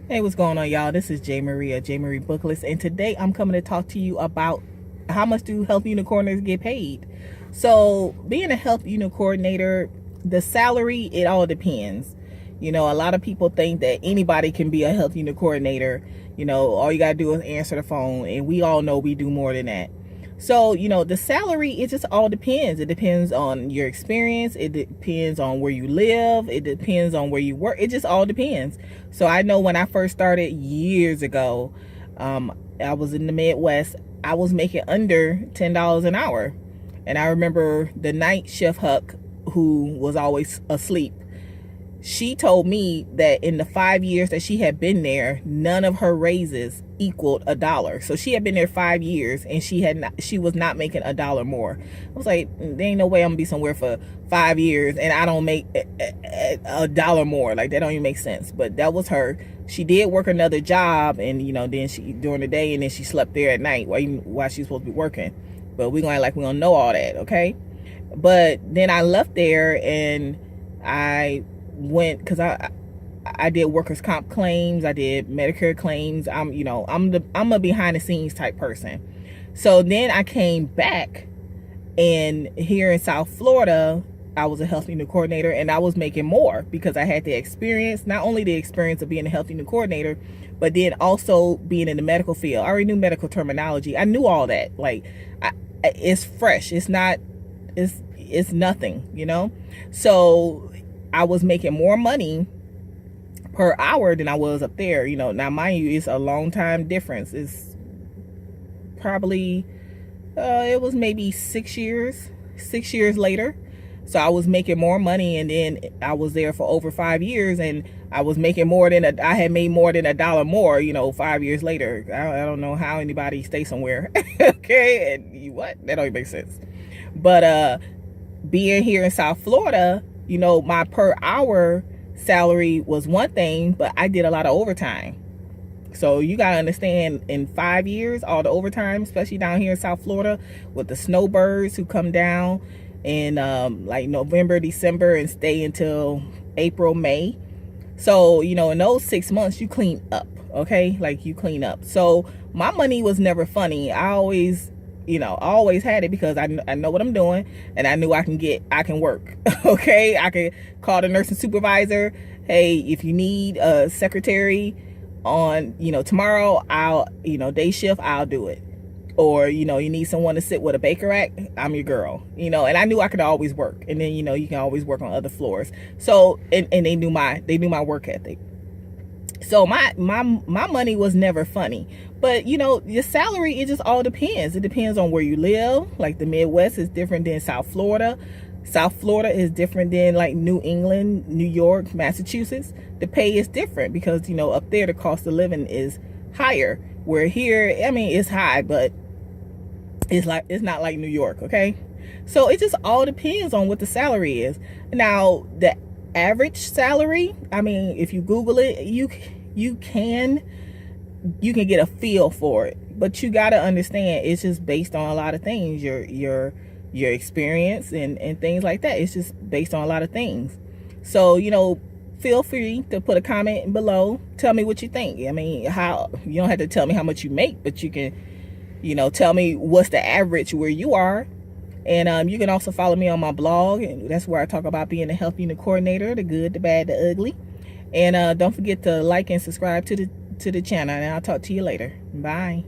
Hey, what's going on, y'all? This is J Marie, J Marie Booklist, and today I'm coming to talk to you about how much do health unit coordinators get paid. So, being a health unit coordinator, the salary, it all depends. You know, a lot of people think that anybody can be a health unit coordinator. You know, all you gotta do is answer the phone, and we all know we do more than that. So, you know, the salary, it just all depends. It depends on your experience. It depends on where you live. It depends on where you work. It just all depends. So I know when I first started years ago, I was in the Midwest. I was making under $10 an hour. And I remember the night shift huck, who was always asleep, she told me that in the 5 years that she had been there, none of her raises equaled $1. So she had been there 5 years and she was not making $1 more. I was like, there ain't no way I'm gonna be somewhere for 5 years and I don't make $1 more. Like, that don't even make sense. But that was her. She did work another job, and you know, then she during the day, and then she slept there at night while she was supposed to be working. But we gonna act like we don't know all that, okay? But then I left there and I went, because I did workers' comp claims, I did Medicare claims. I'm a behind the scenes type person. So then I came back, and here in South Florida, I was a health unit coordinator, and I was making more because I had the experience, not only the experience of being a health unit coordinator, but then also being in the medical field. I already knew medical terminology. I knew all that. Like, it's fresh. It's nothing, you know? So I was making more money per hour than I was up there. You know, now mind you, it's a long time difference. It's probably it was maybe 6 years later. So I was making more money, and then I was there for over 5 years, and I was making more than I had made more than $1 more, you know, 5 years later. I don't know how anybody stays somewhere. Okay, and what? That don't even make sense. But being here in South Florida, you know, my per hour salary was one thing, but I did a lot of overtime. So you got to understand, in 5 years, all the overtime, especially down here in South Florida with the snowbirds who come down in like November, December, and stay until April, May. So, you know, in those 6 months, you clean up, okay? Like, you clean up. So my money was never funny. I always had it because I know what I'm doing, and I knew I can work. Okay, I could call the nursing supervisor. Hey, if you need a secretary on, you know, tomorrow, I'll, you know, day shift, I'll do it. Or, you know, you need someone to sit with a Baker Act, I'm your girl, you know. And I knew I could always work. And then, you know, you can always work on other floors. So, and they knew my work ethic. So my money was never funny. But, you know, your salary, it just all depends. It depends on where you live. Like, the Midwest is different than South Florida. South Florida is different than like New England, New York, Massachusetts. The pay is different because, you know, up there the cost of living is higher. Where here, I mean, it's high, but it's not like New York, okay? So it just all depends on what the salary is. Now, the average salary, I mean, if you Google it, you can get a feel for it. But you got to understand, it's just based on a lot of things. Your experience and things like that. It's just based on a lot of things. So, you know, feel free to put a comment below. Tell me what you think. I mean, you don't have to tell me how much you make, but you can, you know, tell me what's the average where you are. And you can also follow me on my blog, and that's where I talk about being a health unit coordinator, the good, the bad, the ugly. And don't forget to like and subscribe to the channel, and I'll talk to you later. Bye.